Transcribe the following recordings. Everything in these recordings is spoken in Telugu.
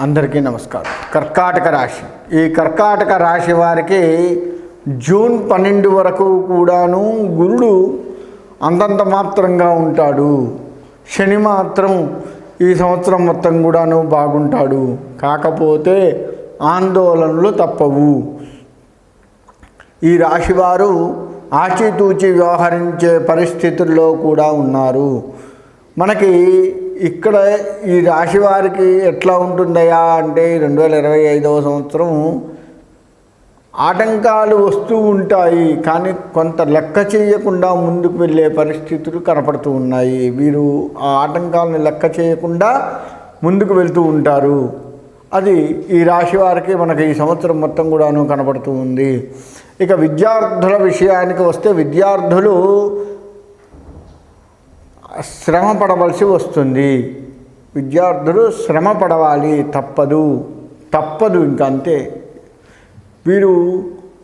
అందరికీ నమస్కారం. కర్కాటక రాశి, ఈ కర్కాటక రాశి వారికి జూన్ 12 వరకు కూడాను గురుడు అంతంత మాత్రంగా ఉంటాడు. శని మాత్రం ఈ సంవత్సరం మొత్తం కూడాను బాగుంటాడు. కాకపోతే ఆందోళనలు తప్పవు. ఈ రాశివారు ఆచితూచి వ్యవహరించే పరిస్థితుల్లో కూడా ఉన్నారు. మనకి ఇక్కడ ఈ రాశి వారికి ఎట్లా ఉంటుందయా అంటే 2025వ సంవత్సరం ఆటంకాలు వస్తూ ఉంటాయి, కానీ కొంత లెక్క చేయకుండా ముందుకు వెళ్ళే పరిస్థితులు కనపడుతూ ఉన్నాయి. వీరు ఆ ఆటంకాలను లెక్క చేయకుండా ముందుకు వెళ్తూ ఉంటారు. అది ఈ రాశి వారికి మనకి ఈ సంవత్సరం మొత్తం కూడాను కనపడుతూ ఉంది. ఇక విద్యార్థుల విషయానికి వస్తే విద్యార్థులు శ్రమ పడవలసి వస్తుంది. విద్యార్థులు శ్రమ పడవాలి, తప్పదు ఇంకా అంతే. వీరు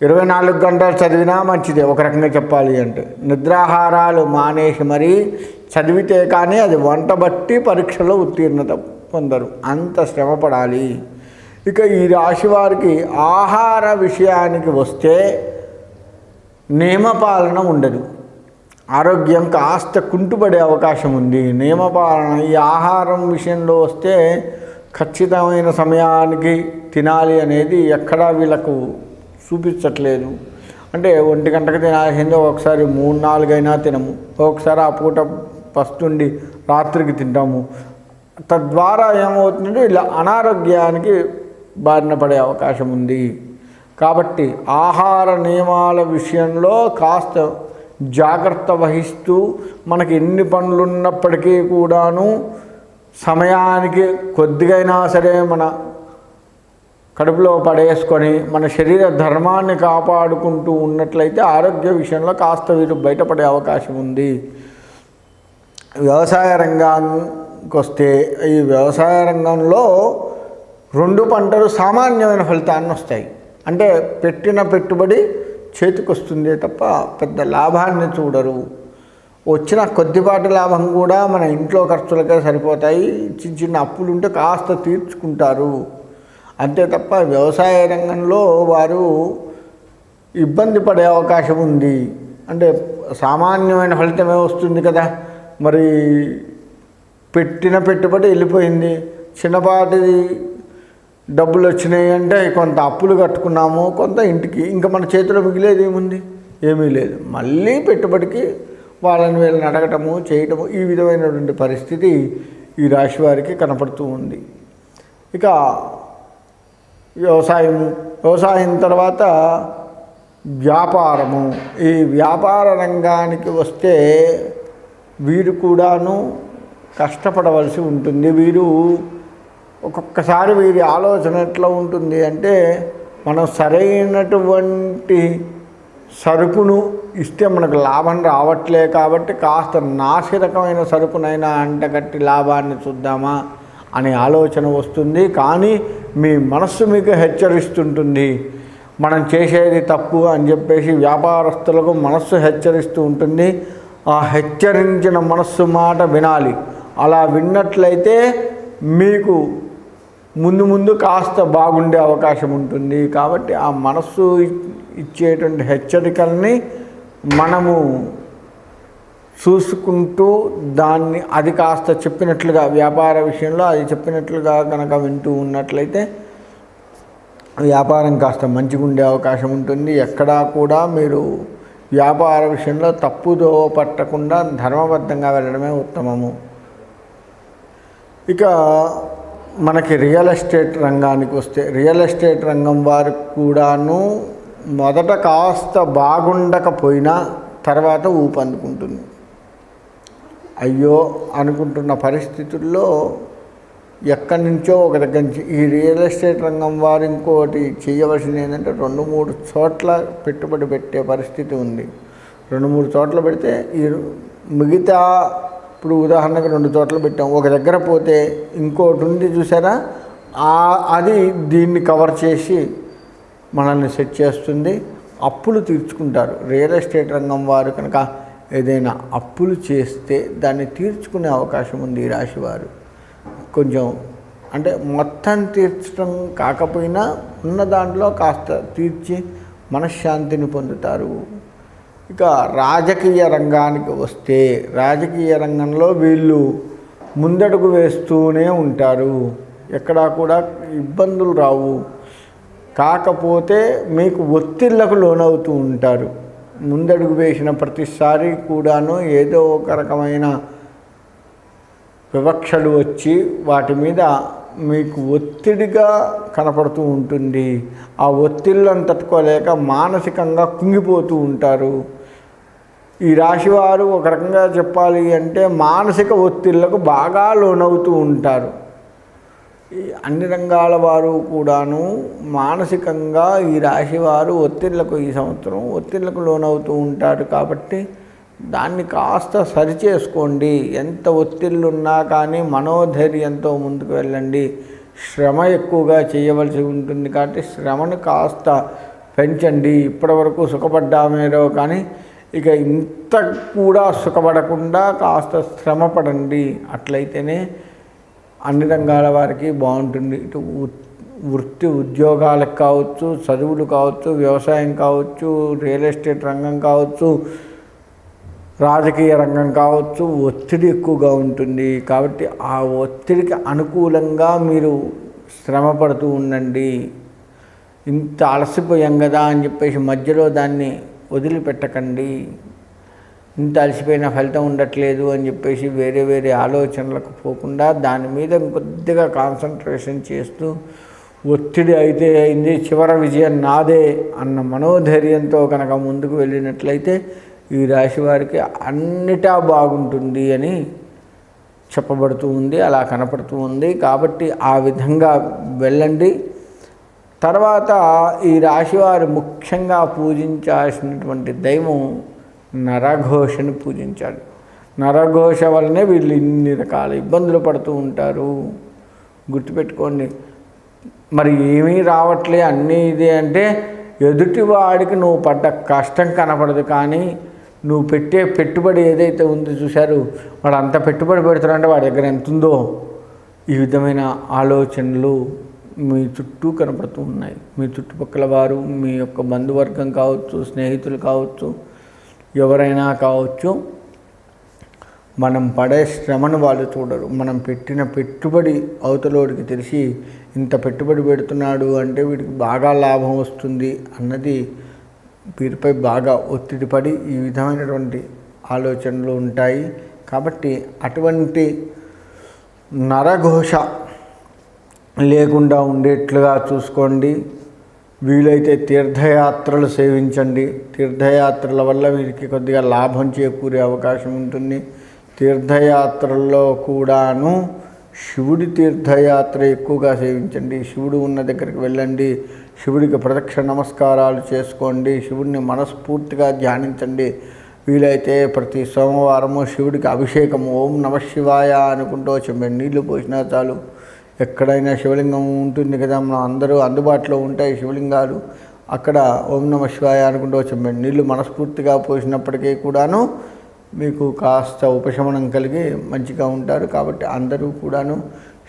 24 గంటలు చదివినా మంచిదే, ఒక రకంగా చెప్పాలి అంటే. నిద్రాహారాలు మానేసి మరీ చదివితే కానీ అది వంట బట్టి పరీక్షలో ఉత్తీర్ణత పొందరు, అంత శ్రమ పడాలి. ఇక ఈ రాశి వారికి ఆహార విషయానికి వస్తే నియమపాలన ఉండదు. ఆరోగ్యం కాస్త కుంటుపడే అవకాశం ఉంది. నియమపాలన ఈ ఆహారం విషయంలో వస్తే ఖచ్చితమైన సమయానికి తినాలి అనేది ఎక్కడా వీళ్ళకు చూపించట్లేదు. అంటే 1 గంటకు తినాల్సిందో ఒకసారి 3-4 అయినా తినము, ఒకసారి ఆ పూట పస్తుండి రాత్రికి తింటాము. తద్వారా ఏమవుతుందంటే ఇలా అనారోగ్యానికి బారిన పడే అవకాశం ఉంది. కాబట్టి ఆహార నియమాల విషయంలో కాస్త జాగ్రత్త వహిస్తూ, మనకి ఎన్ని పనులున్నప్పటికీ కూడాను సమయానికి కొద్దిగైనా సరే మన కడుపులో పడేసుకొని మన శరీర ధర్మాన్ని కాపాడుకుంటూ ఉన్నట్లయితే ఆరోగ్య విషయంలో కాస్త వీరు బయటపడే అవకాశం ఉంది. వ్యవసాయ రంగానికి వస్తే ఈ వ్యవసాయ రంగంలో 2 పంటలు సామాన్యమైన ఫలితాన్ని వస్తాయి. అంటే పెట్టిన పెట్టుబడి చేతికి వస్తుందే తప్ప పెద్ద లాభాన్ని చూడరు. వచ్చిన కొద్దిపాటి లాభం కూడా మన ఇంట్లో ఖర్చులకే సరిపోతాయి. చిన్న అప్పులు ఉంటే కాస్త తీర్చుకుంటారు, అంతే తప్ప వ్యవసాయ రంగంలో వారు ఇబ్బంది పడే అవకాశం ఉంది. అంటే సామాన్యమైన ఫలితమే వస్తుంది కదా, మరి పెట్టిన పెట్టుబడి వెళ్ళిపోయింది, చిన్నపాటి డబ్బులు వచ్చినాయి అంటే కొంత అప్పులు కట్టుకున్నాము, కొంత ఇంటికి, ఇంకా మన చేతిలో మిగిలేది ఏముంది? ఏమీ లేదు. మళ్ళీ పెట్టుబడికి వాళ్ళని వీళ్ళని అడగటము చేయటము, ఈ విధమైనటువంటి పరిస్థితి ఈ రాశి వారికి కనపడుతూ ఉంది. ఇక వ్యవసాయం తర్వాత వ్యాపారము. ఈ వ్యాపార రంగానికి వస్తే వీరు కూడాను కష్టపడవలసి ఉంటుంది. వీరు ఒక్కొక్కసారి వీరి ఆలోచన ఎట్లా ఉంటుంది అంటే, మనం సరైనటువంటి సరుకును ఇస్తే మనకు లాభం రావట్లే కాబట్టి కాస్త నాసిరకమైన సరుకునైనా అంటగట్టి లాభాన్ని చూద్దామా అనే ఆలోచన వస్తుంది. కానీ మీ మనస్సు మీకు హెచ్చరిస్తుంటుంది, మనం చేసేది తప్పు అని చెప్పేసి వ్యాపారస్తులకు మనస్సు హెచ్చరిస్తూ ఉంటుంది. ఆ హెచ్చరించిన మనస్సు మాట వినాలి. అలా విన్నట్లయితే మీకు ముందు కాస్త బాగుండే అవకాశం ఉంటుంది. కాబట్టి ఆ మనస్సు ఇచ్చేటువంటి హెచ్చరికల్ని మనము చూసుకుంటూ దాన్ని అది కాస్త చెప్పినట్లుగా వ్యాపార విషయంలో అది చెప్పినట్లుగా కనుక వింటూ ఉన్నట్లయితే వ్యాపారం కాస్త మంచిగా ఉండే అవకాశం ఉంటుంది. ఎక్కడా కూడా మీరు వ్యాపార విషయంలో తప్పుదో పట్టకుండా ధర్మబద్ధంగా వెళ్ళడమే ఉత్తమము. ఇక మనకి రియల్ ఎస్టేట్ రంగానికి వస్తే రియల్ ఎస్టేట్ రంగం వారికి కూడాను మొదట కాస్త బాగుండకపోయినా తర్వాత ఊపందుకుంటుంది. అయ్యో అనుకుంటున్న పరిస్థితుల్లో ఎక్కడి నుంచో ఒక దగ్గర నుంచి ఈ రియల్ ఎస్టేట్ రంగం వారు ఇంకోటి చేయవలసింది ఏంటంటే 2-3 చోట్ల పెట్టుబడి పెట్టే పరిస్థితి ఉంది. 2-3 చోట్ల పెడితే ఈ మిగతా, ఇప్పుడు ఉదాహరణకు 2 చోట్ల పెట్టాం, ఒక దగ్గర పోతే ఇంకోటి ఉంది చూసారా, అది దీన్ని కవర్ చేసి మనల్ని సెట్ చేస్తుంది. అప్పులు తీర్చుకుంటారు. రియల్ ఎస్టేట్ రంగం వారు కనుక ఏదైనా అప్పులు చేస్తే దాన్ని తీర్చుకునే అవకాశం ఉంది ఈ రాశివారు. కొంచెం అంటే మొత్తం తీర్చడం కాకపోయినా ఉన్న దాంట్లో కాస్త తీర్చి మనశ్శాంతిని పొందుతారు. ఇక రాజకీయ రంగానికి వస్తే రాజకీయ రంగంలో వీళ్ళు ముందడుగు వేస్తూనే ఉంటారు. ఎక్కడా కూడా ఇబ్బందులు రావు. కాకపోతే మీకు ఒత్తిళ్లకు లోనవుతూ ఉంటారు. ముందడుగు వేసిన ప్రతిసారి కూడాను ఏదో ఒక రకమైన వివక్షలు వచ్చి వాటి మీద మీకు ఒత్తిడిగా కనపడుతూ ఉంటుంది. ఆ ఒత్తిళ్ళను తట్టుకోలేక మానసికంగా కుంగిపోతూ ఉంటారు. ఈ రాశివారు ఒక రకంగా చెప్పాలి అంటే మానసిక ఒత్తిళ్లకు బాగా లోనవుతూ ఉంటారు. అన్ని రంగాల వారు కూడాను మానసికంగా ఈ రాశివారు ఒత్తిళ్లకు ఈ సంవత్సరం ఒత్తిళ్లకు లోనవుతూ ఉంటారు. కాబట్టి దాన్ని కాస్త సరిచేసుకోండి. ఎంత ఒత్తిళ్ళున్నా కానీ మనోధైర్యంతో ముందుకు వెళ్ళండి. శ్రమ ఎక్కువగా చేయవలసి ఉంటుంది కాబట్టి శ్రమను కాస్త పెంచండి. ఇప్పటివరకు సుఖపడ్డామేరో కానీ ఇక ఇంత కూడా సుఖపడకుండా కాస్త శ్రమ పడండి. అట్లయితేనే అన్ని రంగాల వారికి బాగుంటుంది. ఇటు వృత్తి ఉద్యోగాలకు కావచ్చు, చదువులు కావచ్చు, వ్యవసాయం కావచ్చు, రియల్ ఎస్టేట్ రంగం కావచ్చు, రాజకీయ రంగం కావచ్చు, ఒత్తిడి ఎక్కువగా ఉంటుంది. కాబట్టి ఆ ఒత్తిడికి అనుకూలంగా మీరు శ్రమ పడుతూ ఉండండి. ఇంత అలసిపోయాం కదా అని చెప్పేసి మధ్యలో దాన్ని వదిలిపెట్టకండి. ఇంత అలసిపోయిన ఫలితం ఉండట్లేదు అని చెప్పేసి వేరే వేరే ఆలోచనలకు పోకుండా దాని మీద కొద్దిగా కాన్సన్ట్రేషన్ చేస్తూ ఒత్తిడి అయితే అయింది, చివరి విజయం నాదే అన్న మనోధైర్యంతో కనుక ముందుకు వెళ్ళినట్లయితే ఈ రాశి వారికి అన్నిటా బాగుంటుంది అని చెప్పబడుతూ ఉంది, అలా కనపడుతూ ఉంది. కాబట్టి ఆ విధంగా వెళ్ళండి. తర్వాత ఈ రాశివారు ముఖ్యంగా పూజించాల్సినటువంటి దైవం నరఘోషని పూజించాలి. నరఘోష వల్లనే వీళ్ళు ఇన్ని రకాల ఇబ్బందులు పడుతూ ఉంటారు. గుర్తుపెట్టుకోండి. మరి ఏమీ రావట్లే అన్నీ ఇదే అంటే ఎదుటివాడికి నువ్వు పడ్డ కష్టం కనపడదు, కానీ నువ్వు పెట్టే పెట్టుబడి ఏదైతే ఉందో చూశారు, వాడు అంత పెట్టుబడి పెడుతున్నాడంటే వాడి దగ్గర ఎంత ఉందో, ఈ విధమైన ఆలోచనలు మీ చుట్టూ కనపడుతూ ఉన్నాయి. మీ చుట్టుపక్కల వారు, మీ యొక్క బంధువర్గం కావచ్చు, స్నేహితులు కావచ్చు, ఎవరైనా కావచ్చు, మనం పడే శ్రమను వాళ్ళు చూడరు. మనం పెట్టిన పెట్టుబడి అవతలోడికి తెలిసి ఇంత పెట్టుబడి పెడుతున్నాడు అంటే వీడికి బాగా లాభం వస్తుంది అన్నది వీరిపై బాగా ఒత్తిడి పడి ఈ విధమైనటువంటి ఆలోచనలు ఉంటాయి. కాబట్టి అటువంటి నరఘోష లేకుండా ఉండేట్లుగా చూసుకోండి. వీలైతే తీర్థయాత్రలు సేవించండి. తీర్థయాత్రల వల్ల వీరికి కొద్దిగా లాభం చేకూరే అవకాశం ఉంటుంది. తీర్థయాత్రల్లో కూడాను శివుడి తీర్థయాత్ర ఎక్కువగా సేవించండి. శివుడు ఉన్న దగ్గరికి వెళ్ళండి. శివుడికి ప్రదక్షిణ నమస్కారాలు చేసుకోండి. శివుడిని మనస్ఫూర్తిగా ధ్యానించండి. వీలైతే ప్రతి సోమవారము శివుడికి అభిషేకము ఓం నమః శివాయ అనుకుంటూ చెంబడి నీళ్లు పోసినా చాలు. ఎక్కడైనా శివలింగం ఉంటుంది కదా, మనం అందరూ అందుబాటులో ఉంటాయి శివలింగాలు. అక్కడ ఓం నమః శివాయ అనుకుంటూ చెంబడి నీళ్లు మనస్ఫూర్తిగా పోసినప్పటికీ కూడాను మీకు కాస్త ఉపశమనం కలిగి మంచిగా ఉంటారు. కాబట్టి అందరూ కూడాను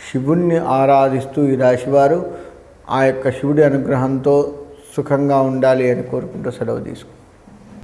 శివుణ్ణి ఆరాధిస్తూ ఈ రాశివారు ఆ యొక్క శివుడి అనుగ్రహంతో సుఖంగా ఉండాలి అని కోరుకుంటూ సెలవు తీసుకుంటారు.